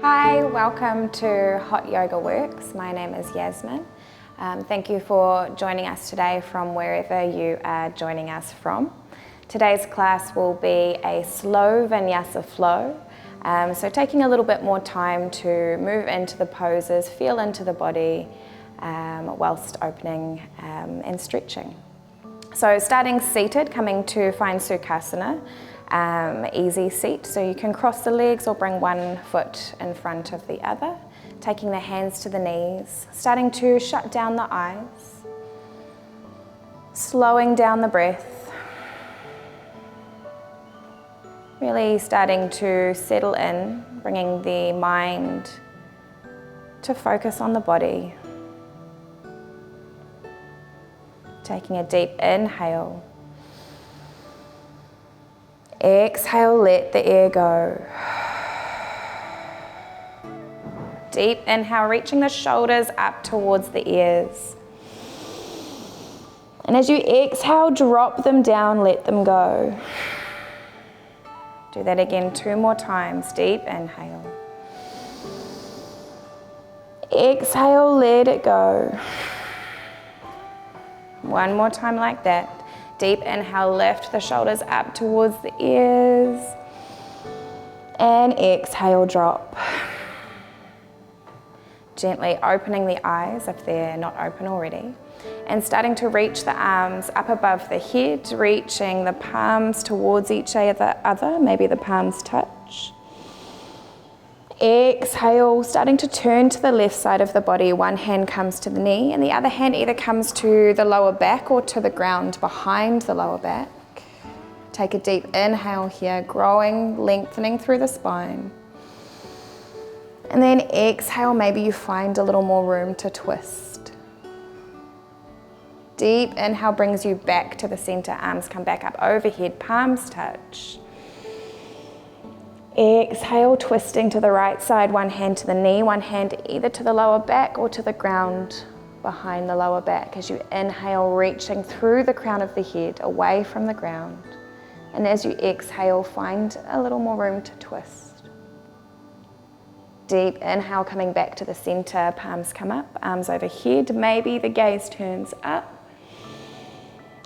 Hi, welcome to Hot Yoga Works. My name is Yasmin. Thank you for joining us today from wherever you are joining us from. Today's class will be a slow vinyasa flow, so taking a little bit more time to move into the poses, feel into the body whilst opening and stretching. So starting seated, coming to find Sukhasana, easy seat, so you can cross the legs or bring one foot in front of the other, taking the hands to the knees, starting to shut down the eyes, slowing down the breath, really starting to settle in, bringing the mind to focus on the body. Taking a deep inhale. Exhale, let the air go. Deep inhale, reaching the shoulders up towards the ears. And as you exhale, drop them down, let them go. Do that again 2 more times. Deep inhale. Exhale, let it go. 1 more time like that. Deep inhale, lift the shoulders up towards the ears. And exhale, drop. Gently opening the eyes if they're not open already. And starting to reach the arms up above the head, reaching the palms towards each other, maybe the palms touch. Exhale, starting to turn to the left side of the body. One hand comes to the knee and the other hand either comes to the lower back or to the ground behind the lower back. Take a deep inhale here, growing, lengthening through the spine. And then exhale, maybe you find a little more room to twist. Deep inhale brings you back to the center, arms come back up overhead, palms touch. Exhale, twisting to the right side, one hand to the knee, one hand either to the lower back or to the ground behind the lower back. As you inhale, reaching through the crown of the head, away from the ground. And as you exhale, find a little more room to twist. Deep inhale, coming back to the center, palms come up, arms overhead, maybe the gaze turns up.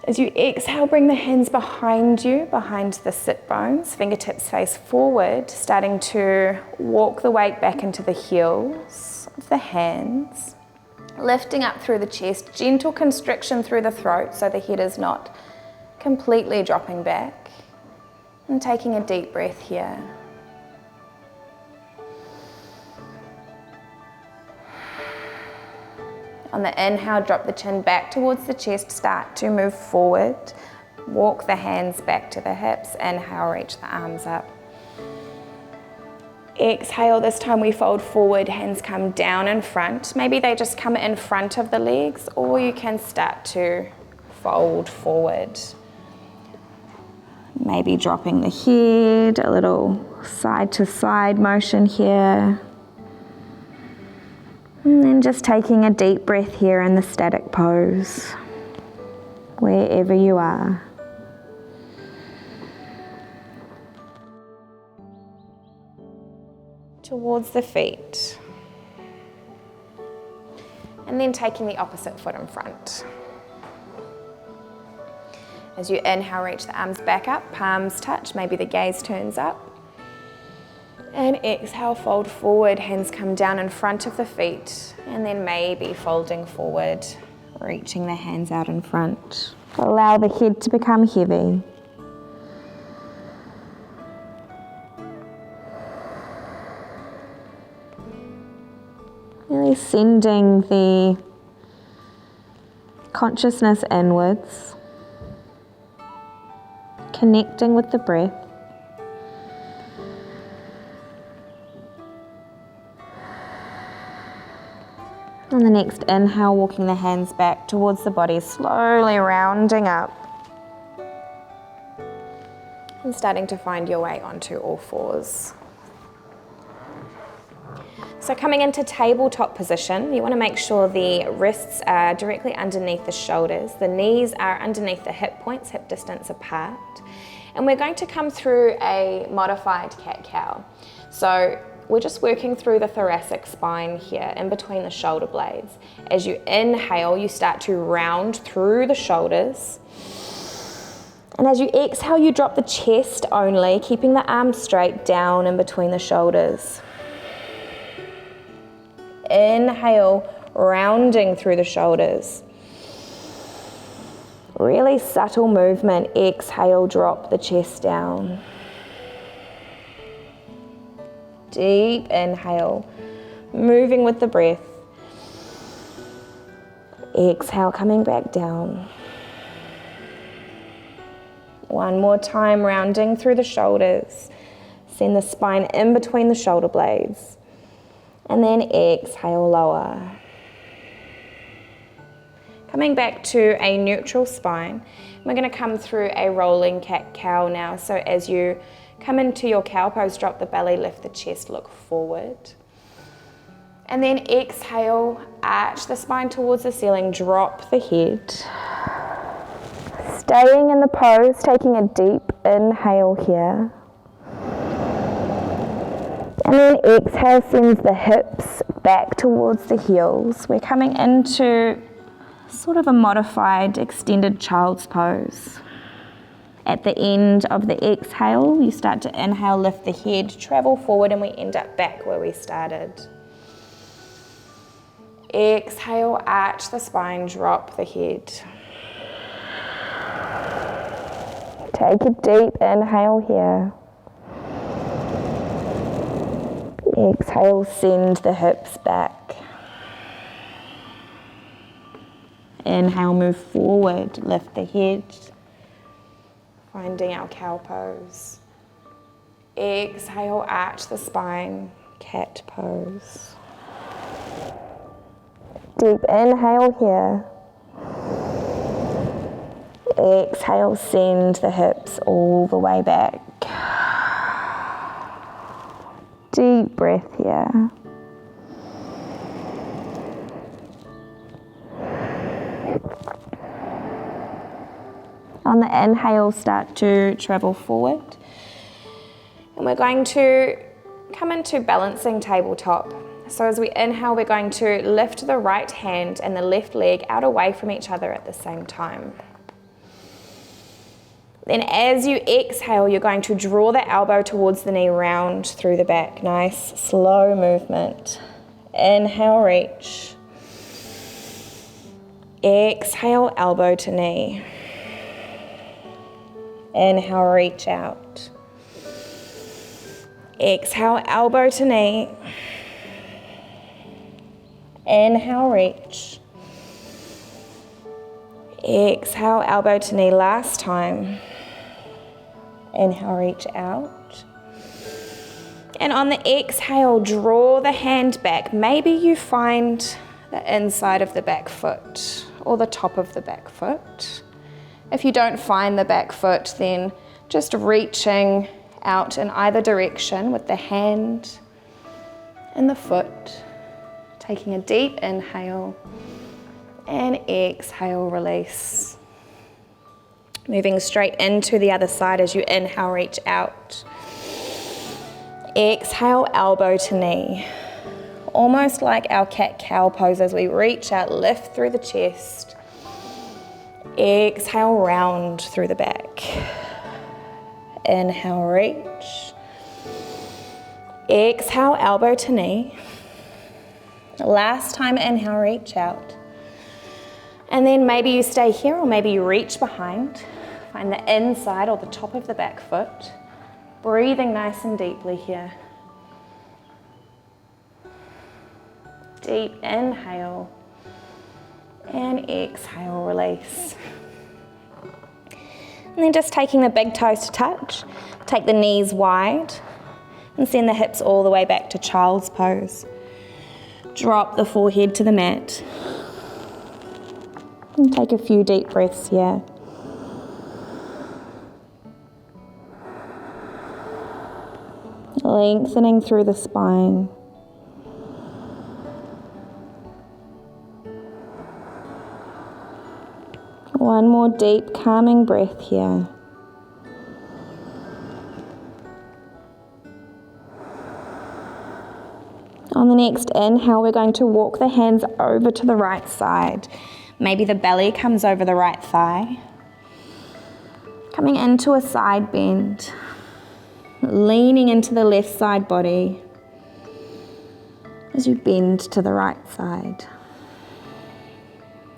As you exhale, bring the hands behind you, behind the sit bones, fingertips face forward, starting to walk the weight back into the heels of the hands, lifting up through the chest, gentle constriction through the throat so the head is not completely dropping back, and taking a deep breath here. On the inhale, drop the chin back towards the chest, start to move forward. Walk the hands back to the hips. Inhale, reach the arms up. Exhale, this time we fold forward, hands come down in front. Maybe they just come in front of the legs, or you can start to fold forward. Maybe dropping the head, a little side to side motion here. And then just taking a deep breath here in the static pose, wherever you are. Towards the feet. And then taking the opposite foot in front. As you inhale, reach the arms back up, palms touch, maybe the gaze turns up. And exhale, fold forward, hands come down in front of the feet, and then maybe folding forward, reaching the hands out in front. Allow the head to become heavy. Really sending the consciousness inwards, connecting with the breath. On the next inhale, walking the hands back towards the body, slowly rounding up. And starting to find your way onto all fours. So coming into tabletop position, you want to make sure the wrists are directly underneath the shoulders. The knees are underneath the hip points, hip distance apart. And we're going to come through a modified cat-cow. So we're just working through the thoracic spine here, in between the shoulder blades. As you inhale, you start to round through the shoulders. And as you exhale, you drop the chest only, keeping the arms straight down in between the shoulders. Inhale, rounding through the shoulders. Really subtle movement. Exhale, drop the chest down. Deep inhale, moving with the breath. Exhale, coming back down. One more time, rounding through the shoulders. Send the spine in between the shoulder blades. And then exhale, lower. Coming back to a neutral spine, we're going to come through a rolling cat-cow now. So as you come into your cow pose, drop the belly, lift the chest, look forward. And then exhale, arch the spine towards the ceiling, drop the head. Staying in the pose, taking a deep inhale here. And then exhale, sends the hips back towards the heels. We're coming into sort of a modified extended child's pose. At the end of the exhale, you start to inhale, lift the head, travel forward, and we end up back where we started. Exhale, arch the spine, drop the head. Take a deep inhale here. Exhale, send the hips back. Inhale, move forward, lift the head. Finding our cow pose. Exhale, arch the spine, cat pose. Deep inhale here. Exhale, send the hips all the way back. Deep breath here. On the inhale, start to travel forward. And we're going to come into balancing tabletop. So as we inhale, we're going to lift the right hand and the left leg out away from each other at the same time. Then as you exhale, you're going to draw the elbow towards the knee, round through the back. Nice, slow movement. Inhale, reach. Exhale, elbow to knee. Inhale, reach out. Exhale, elbow to knee. Inhale, reach. Exhale, elbow to knee. Last time. Inhale, reach out. And on the exhale, draw the hand back. Maybe you find the inside of the back foot or the top of the back foot. If you don't find the back foot, then just reaching out in either direction with the hand and the foot. Taking a deep inhale and exhale, release. Moving straight into the other side as you inhale, reach out. Exhale, elbow to knee. Almost like our cat-cow pose as we reach out, lift through the chest. Exhale, round through the back. Inhale, reach. Exhale, elbow to knee. Last time, inhale, reach out. And then maybe you stay here or maybe you reach behind. Find the inside or the top of the back foot. Breathing nice and deeply here. Deep inhale and exhale, release. And then just taking the big toes to touch, take the knees wide and send the hips all the way back to child's pose. Drop the forehead to the mat. And take a few deep breaths here. Lengthening through the spine. One more deep, calming breath here. On the next inhale, we're going to walk the hands over to the right side. Maybe the belly comes over the right thigh. Coming into a side bend. Leaning into the left side body as you bend to the right side.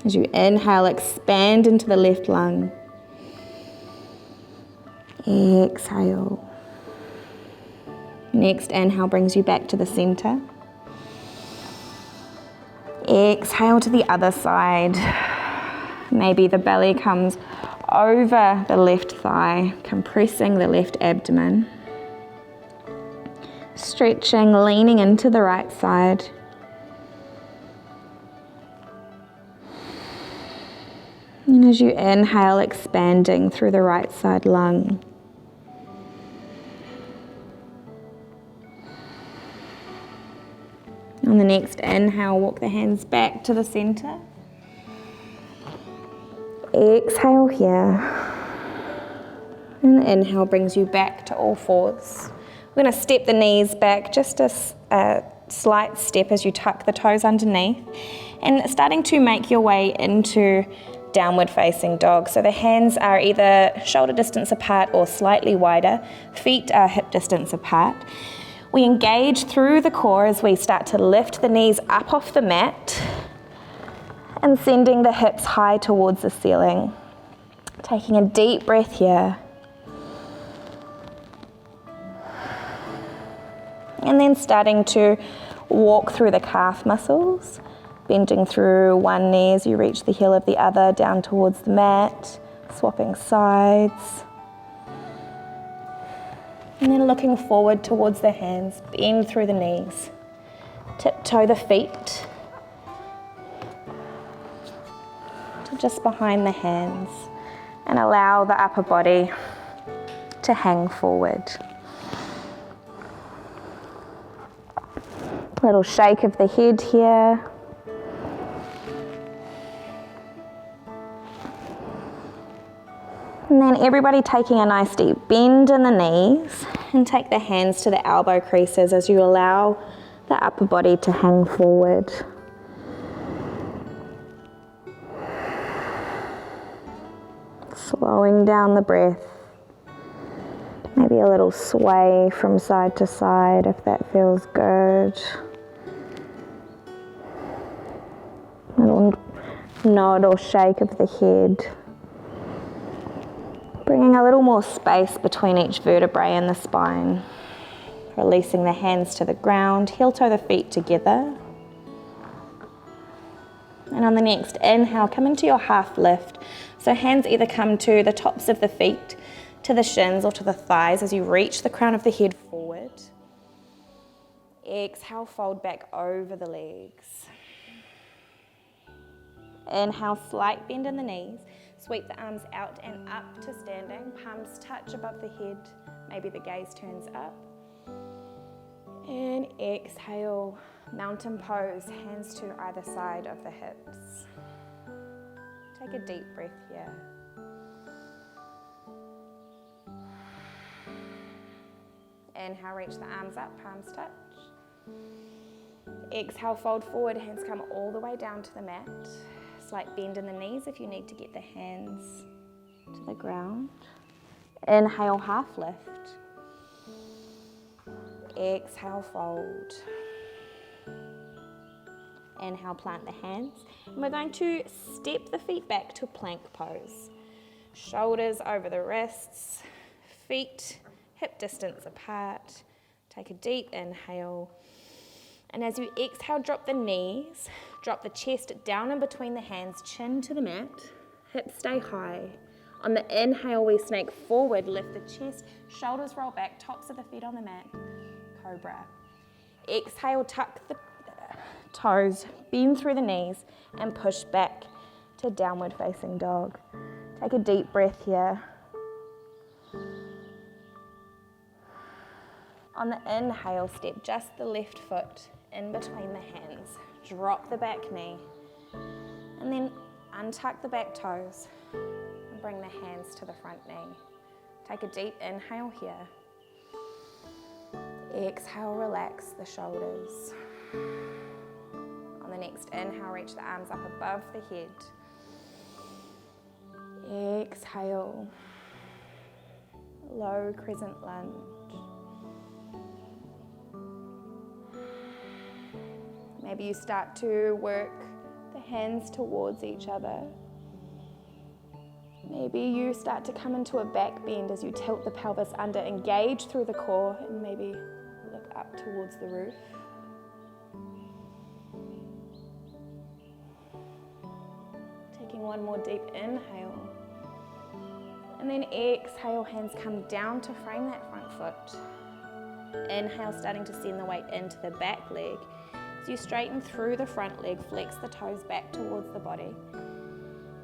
As you inhale, expand into the left lung. Exhale. Next inhale brings you back to the center. Exhale to the other side. Maybe the belly comes over the left thigh, compressing the left abdomen. Stretching, leaning into the right side. And as you inhale, expanding through the right side lung. On the next inhale, walk the hands back to the center. Exhale here. And inhale brings you back to all fours. We're going to step the knees back just a slight step as you tuck the toes underneath. And starting to make your way into downward facing dog. So the hands are either shoulder distance apart or slightly wider. Feet are hip distance apart. We engage through the core as we start to lift the knees up off the mat and sending the hips high towards the ceiling. Taking a deep breath here. And then starting to walk through the calf muscles, bending through one knee as you reach the heel of the other down towards the mat, swapping sides. And then looking forward towards the hands, bend through the knees, tiptoe the feet to just behind the hands and allow the upper body to hang forward. Little shake of the head here. And then everybody taking a nice deep bend in the knees and take the hands to the elbow creases as you allow the upper body to hang forward. Slowing down the breath. Maybe a little sway from side to side if that feels good. Little nod or shake of the head. Bringing a little more space between each vertebrae in the spine. Releasing the hands to the ground, heel toe the feet together. And on the next inhale, come into your half lift. So hands either come to the tops of the feet, to the shins or to the thighs as you reach the crown of the head forward. Exhale, fold back over the legs. Inhale, slight bend in the knees. Sweep the arms out and up to standing. Palms touch above the head. Maybe the gaze turns up. And exhale, mountain pose, hands to either side of the hips. Take a deep breath here. Inhale, reach the arms up, palms touch. Exhale, fold forward, hands come all the way down to the mat. Slight bend in the knees if you need to get the hands to the ground. Inhale, half lift. Exhale, fold. Inhale, plant the hands. And we're going to step the feet back to plank pose. Shoulders over the wrists, feet hip distance apart. Take a deep inhale. And as you exhale, drop the knees, drop the chest down in between the hands, chin to the mat, hips stay high. On the inhale, we snake forward, lift the chest, shoulders roll back, tops of the feet on the mat, cobra. Exhale, tuck the toes, bend through the knees, and push back to downward facing dog. Take a deep breath here. On the inhale, step just the left foot in between the hands. Drop the back knee. And then untuck the back toes and bring the hands to the front knee. Take a deep inhale here. Exhale, relax the shoulders. On the next inhale, reach the arms up above the head. Exhale, low crescent lunge. Maybe you start to work the hands towards each other. Maybe you start to come into a back bend as you tilt the pelvis under, engage through the core, and maybe look up towards the roof. Taking one more deep inhale. And then exhale, hands come down to frame that front foot. Inhale, starting to send the weight into the back leg. As you straighten through the front leg, flex the toes back towards the body.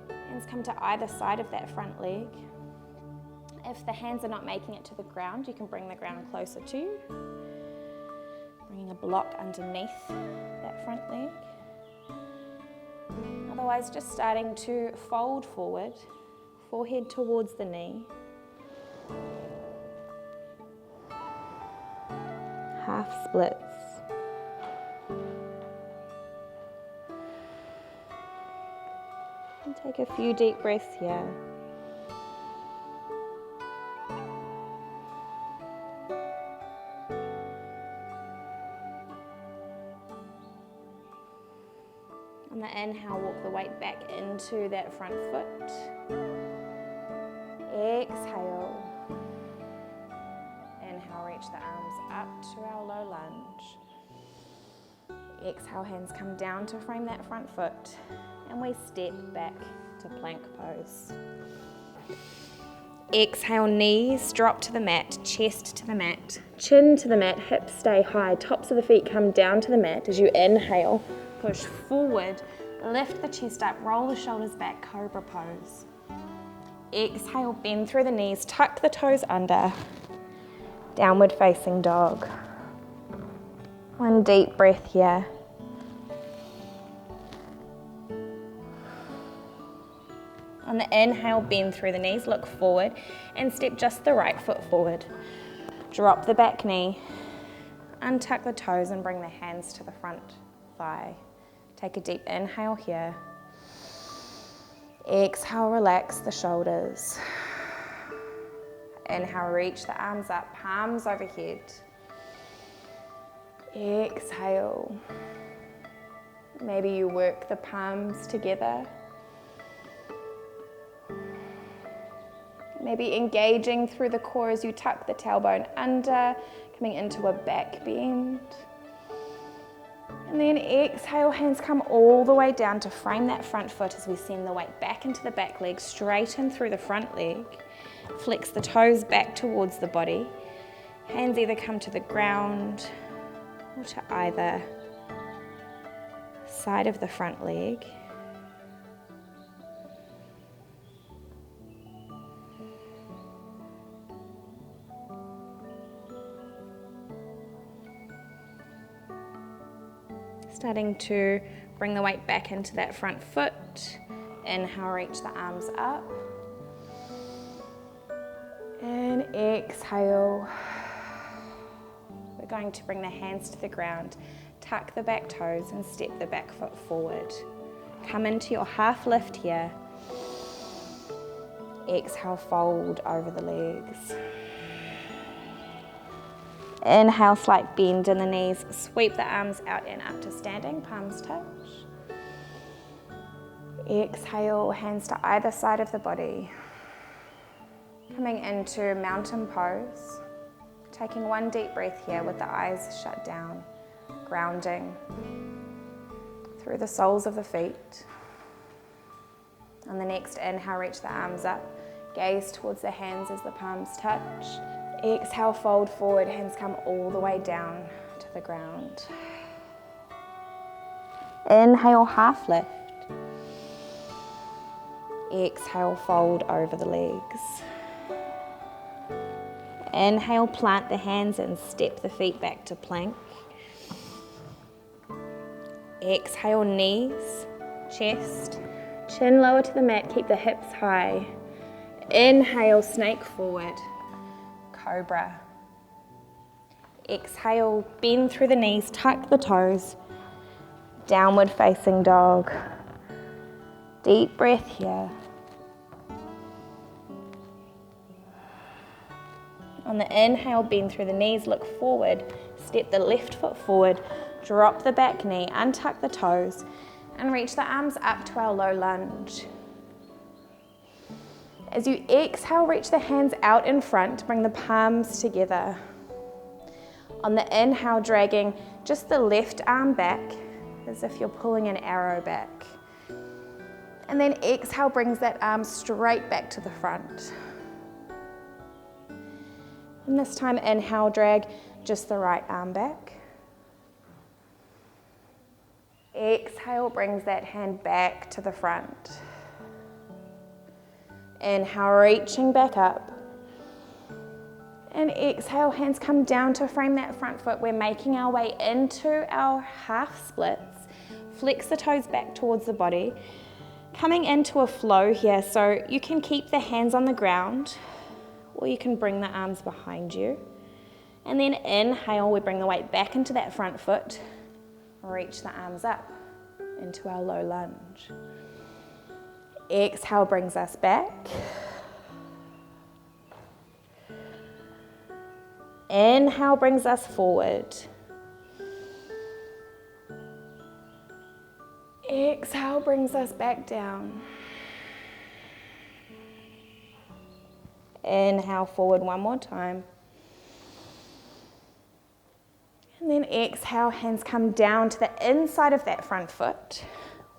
Hands come to either side of that front leg. If the hands are not making it to the ground, you can bring the ground closer to you. Bringing a block underneath that front leg. Otherwise, just starting to fold forward, forehead towards the knee. Half splits. And take a few deep breaths here. On the inhale, walk the weight back into that front foot. Exhale. Inhale, reach the arms up to our low lunge. Exhale, hands come down to frame that front foot. And we step back to plank pose. Exhale, knees drop to the mat, chest to the mat, chin to the mat, hips stay high, tops of the feet come down to the mat. As you inhale, push forward, lift the chest up, roll the shoulders back, cobra pose. Exhale, bend through the knees, tuck the toes under, downward facing dog. One deep breath here. On the inhale, bend through the knees, look forward and step just the right foot forward. Drop the back knee, untuck the toes and bring the hands to the front thigh. Take a deep inhale here. Exhale, relax the shoulders. Inhale, reach the arms up, palms overhead. Exhale. Maybe you work the palms together. Maybe engaging through the core as you tuck the tailbone under, coming into a back bend. And then exhale, hands come all the way down to frame that front foot as we send the weight back into the back leg, straighten through the front leg. Flex the toes back towards the body. Hands either come to the ground or to either side of the front leg. Starting to bring the weight back into that front foot. Inhale, reach the arms up. And exhale. We're going to bring the hands to the ground, tuck the back toes and step the back foot forward. Come into your half lift here. Exhale, fold over the legs. Inhale, slight bend in the knees, sweep the arms out and up to standing, palms touch. Exhale, hands to either side of the body. Coming into mountain pose. Taking one deep breath here with the eyes shut down, grounding through the soles of the feet. On the next inhale, reach the arms up, gaze towards the hands as the palms touch. Exhale, fold forward, hands come all the way down to the ground. Inhale, half lift. Exhale, fold over the legs. Inhale, plant the hands and step the feet back to plank. Exhale, knees, chest, chin lower to the mat, keep the hips high. Inhale, snake forward. Cobra. Exhale, bend through the knees, tuck the toes. Downward facing dog. Deep breath here. On the inhale, bend through the knees, look forward, step the left foot forward, drop the back knee, untuck the toes, and reach the arms up to our low lunge. As you exhale, reach the hands out in front, bring the palms together. On the inhale, dragging just the left arm back, as if you're pulling an arrow back. And then exhale brings that arm straight back to the front. And this time, inhale, drag just the right arm back. Exhale brings that hand back to the front. Inhale, reaching back up. And exhale, hands come down to frame that front foot. We're making our way into our half splits. Flex the toes back towards the body. Coming into a flow here, so you can keep the hands on the ground, or you can bring the arms behind you. And then inhale, we bring the weight back into that front foot. Reach the arms up into our low lunge. Exhale brings us back. Inhale brings us forward. Exhale brings us back down. Inhale forward one more time. And then exhale, hands come down to the inside of that front foot,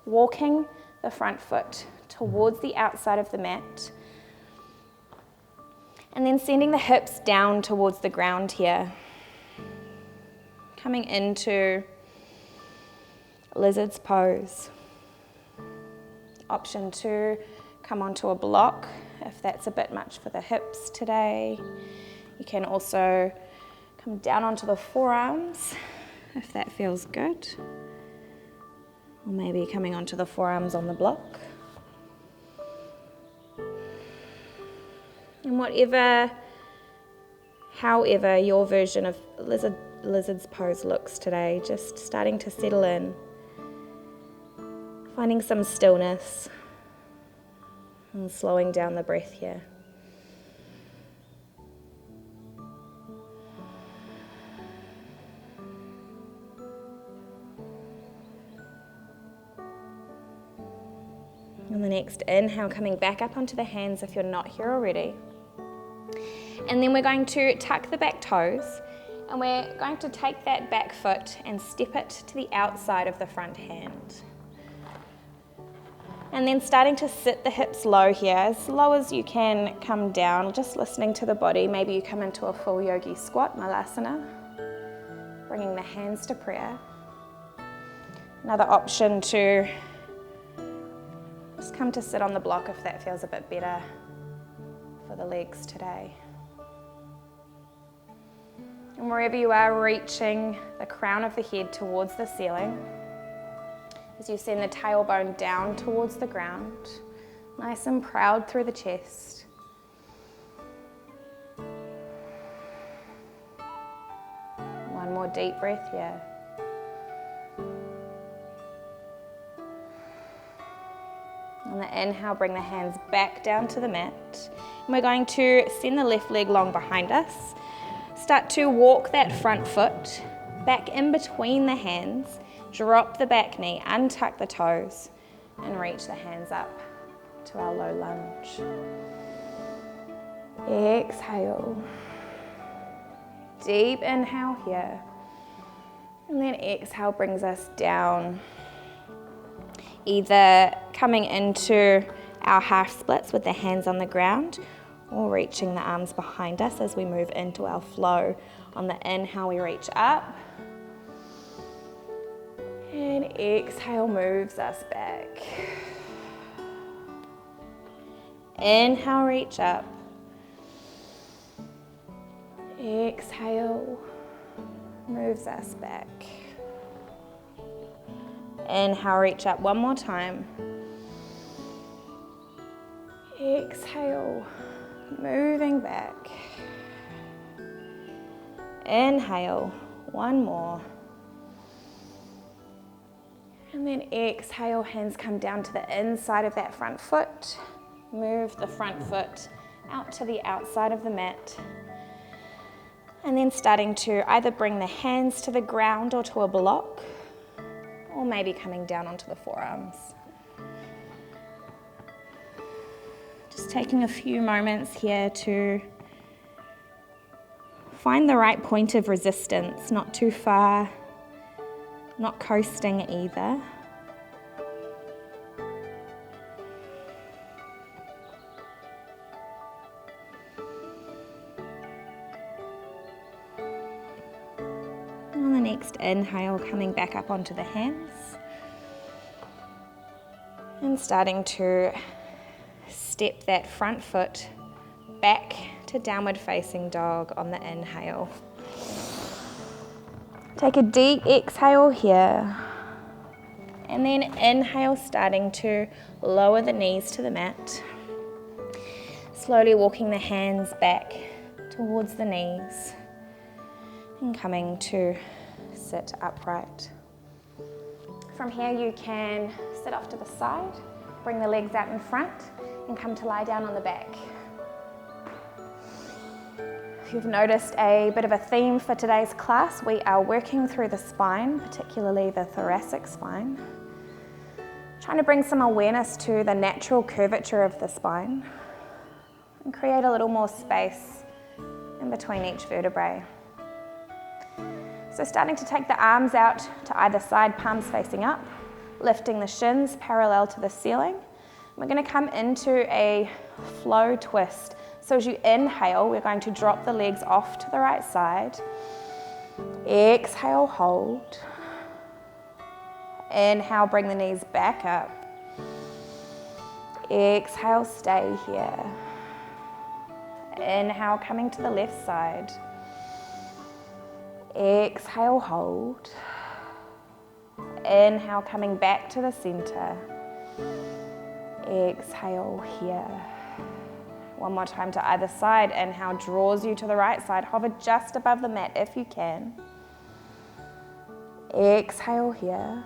walking the front foot towards the outside of the mat. And then sending the hips down towards the ground here. Coming into lizard's pose. Option 2, come onto a block if that's a bit much for the hips today. You can also come down onto the forearms if that feels good. Or maybe coming onto the forearms on the block. And however your version of lizard's pose looks today, just starting to settle in. Finding some stillness and slowing down the breath here. On the next inhale, coming back up onto the hands if you're not here already. And then we're going to tuck the back toes, and we're going to take that back foot and step it to the outside of the front hand. And then starting to sit the hips low here, as low as you can come down, just listening to the body. Maybe you come into a full yogi squat, malasana, bringing the hands to prayer. Another option to just come to sit on the block if that feels a bit better for the legs today. And wherever you are, reaching the crown of the head towards the ceiling. As you send the tailbone down towards the ground, nice and proud through the chest. One more deep breath here. On the inhale, bring the hands back down to the mat. And we're going to send the left leg long behind us. Start to walk that front foot back in between the hands. Drop the back knee, untuck the toes, and reach the hands up to our low lunge. Exhale. Deep inhale here. And then exhale brings us down. Either coming into our half splits with the hands on the ground, or reaching the arms behind us as we move into our flow. On the inhale, we reach up. And exhale moves us back. Inhale, reach up. Exhale moves us back. Inhale, reach up one more time. Exhale, moving back. Inhale, one more. And then exhale, hands come down to the inside of that front foot. Move the front foot out to the outside of the mat. And then starting to either bring the hands to the ground or to a block, or maybe coming down onto the forearms. Just taking a few moments here to find the right point of resistance, not too far, not coasting either. On the next inhale, coming back up onto the hands and starting to step that front foot back to downward facing dog on the inhale. Take a deep exhale here, and then inhale, starting to lower the knees to the mat. Slowly walking the hands back towards the knees and coming to sit upright. From here you can sit off to the side, bring the legs out in front and come to lie down on the back. If you've noticed a bit of a theme for today's class, we are working through the spine, particularly the thoracic spine, trying to bring some awareness to the natural curvature of the spine and create a little more space in between each vertebrae. So starting to take the arms out to either side, palms facing up, lifting the shins parallel to the ceiling. We're going to come into a flow twist. So as you inhale, we're going to drop the legs off to the right side. Exhale, hold. Inhale, bring the knees back up. Exhale, stay here. Inhale, coming to the left side. Exhale, hold. Inhale, coming back to the center. Exhale here. One more time to either side. Inhale, draws you to the right side. Hover just above the mat if you can. Exhale here.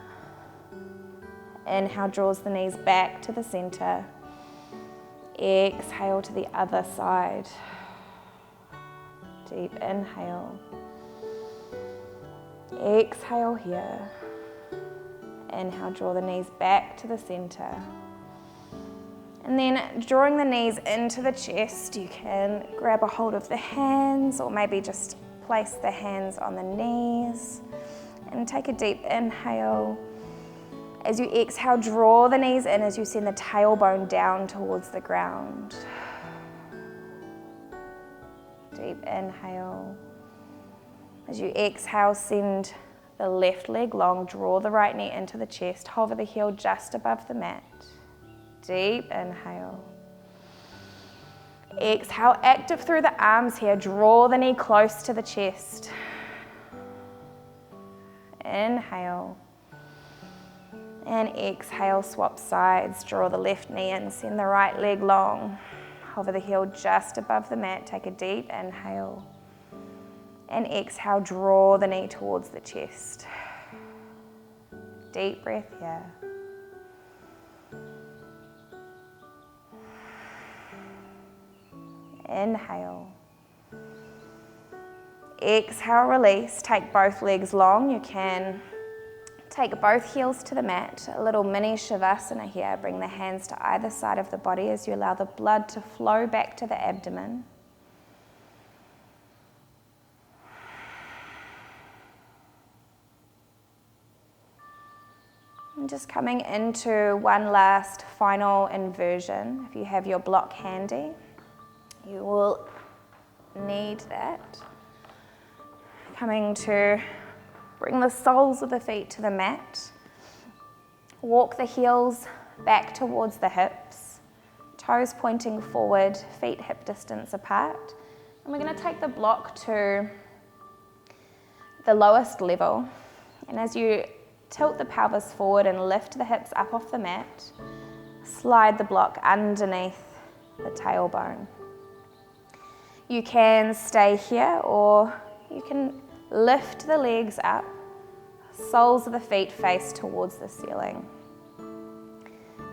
Inhale, draws the knees back to the center. Exhale to the other side. Deep inhale. Exhale here. Inhale, draw the knees back to the center. And then drawing the knees into the chest, you can grab a hold of the hands or maybe just place the hands on the knees and take a deep inhale. As you exhale, draw the knees in as you send the tailbone down towards the ground. Deep inhale. As you exhale, send the left leg long, draw the right knee into the chest, hover the heel just above the mat. Deep inhale. Exhale, active through the arms here. Draw the knee close to the chest. Inhale. And exhale, swap sides. Draw the left knee in, send the right leg long. Hover the heel just above the mat. Take a deep inhale. And exhale, draw the knee towards the chest. Deep breath here. Inhale. Exhale, release. Take both legs long. You can take both heels to the mat. A little mini Shavasana here. Bring the hands to either side of the body as you allow the blood to flow back to the abdomen. And just coming into one last final inversion. If you have your block handy, you will need that. Coming to bring the soles of the feet to the mat. Walk the heels back towards the hips. Toes pointing forward, feet hip distance apart. And we're going to take the block to the lowest level. And as you tilt the pelvis forward and lift the hips up off the mat, slide the block underneath the tailbone. You can stay here or you can lift the legs up, soles of the feet face towards the ceiling.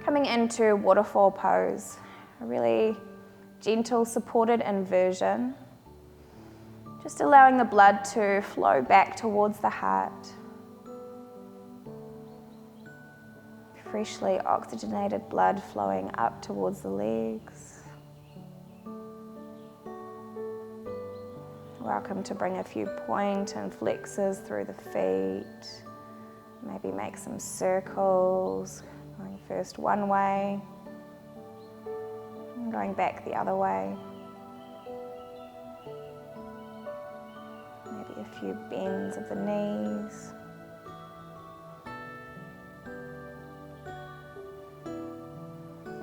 Coming into waterfall pose, a really gentle supported inversion, just allowing the blood to flow back towards the heart. Freshly oxygenated blood flowing up towards the legs. Welcome to bring a few point and flexors through the feet. Maybe make some circles, going first one way, and going back the other way. Maybe a few bends of the knees.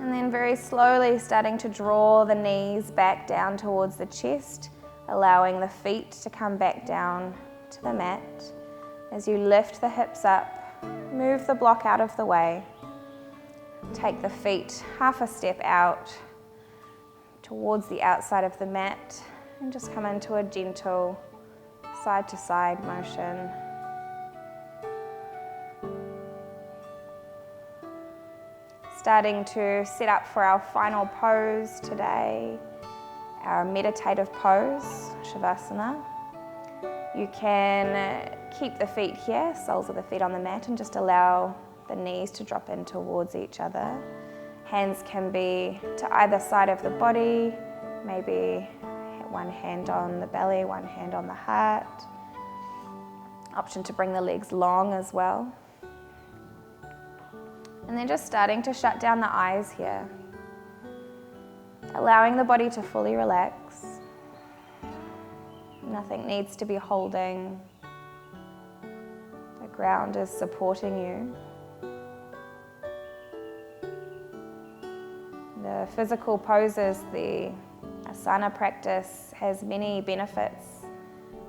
And then very slowly starting to draw the knees back down towards the chest, allowing the feet to come back down to the mat. As you lift the hips up, move the block out of the way. Take the feet half a step out towards the outside of the mat and just come into a gentle side to side motion. Starting to set up for our final pose today, our meditative pose, Shavasana. You can keep the feet here, soles of the feet on the mat, and just allow the knees to drop in towards each other. Hands can be to either side of the body, maybe one hand on the belly, one hand on the heart. Option to bring the legs long as well. And then just starting to shut down the eyes here. Allowing the body to fully relax. Nothing needs to be holding. The ground is supporting you. The physical poses, the asana practice has many benefits.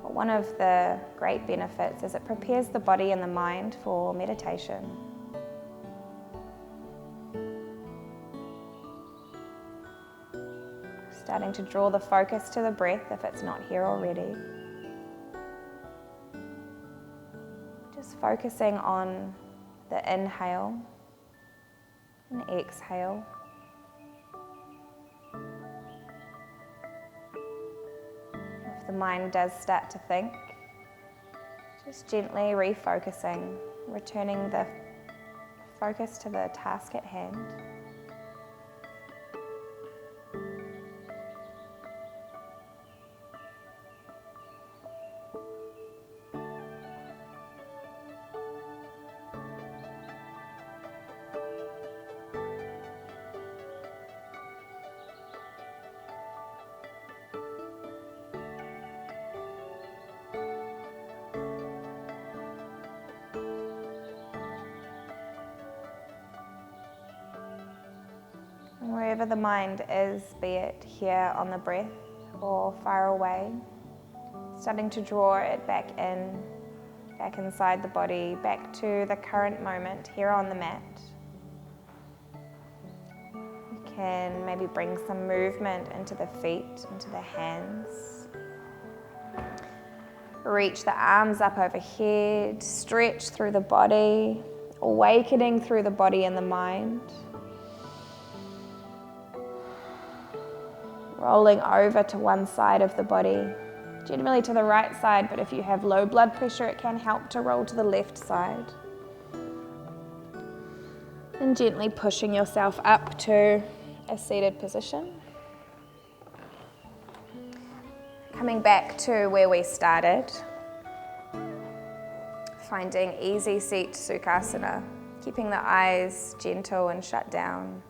But one of the great benefits is it prepares the body and the mind for meditation. Starting to draw the focus to the breath if it's not here already. Just focusing on the inhale and exhale. If the mind does start to think, just gently refocusing, returning the focus to the task at hand. Wherever the mind is, be it here on the breath or far away, starting to draw it back in, back inside the body, back to the current moment here on the mat. You can maybe bring some movement into the feet, into the hands. Reach the arms up overhead, stretch through the body, awakening through the body and the mind. Rolling over to one side of the body, generally to the right side, but if you have low blood pressure, it can help to roll to the left side. And gently pushing yourself up to a seated position. Coming back to where we started, finding easy seat Sukhasana, keeping the eyes gentle and shut down.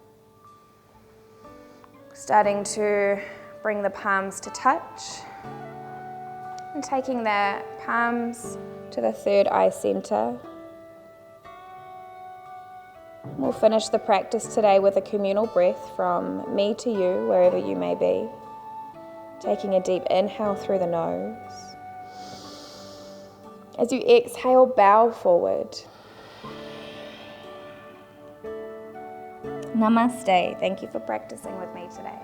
Starting to bring the palms to touch and taking the palms to the third eye center. We'll finish the practice today with a communal breath from me to you, wherever you may be. Taking a deep inhale through the nose. As you exhale, bow forward. Namaste. Thank you for practicing with me today.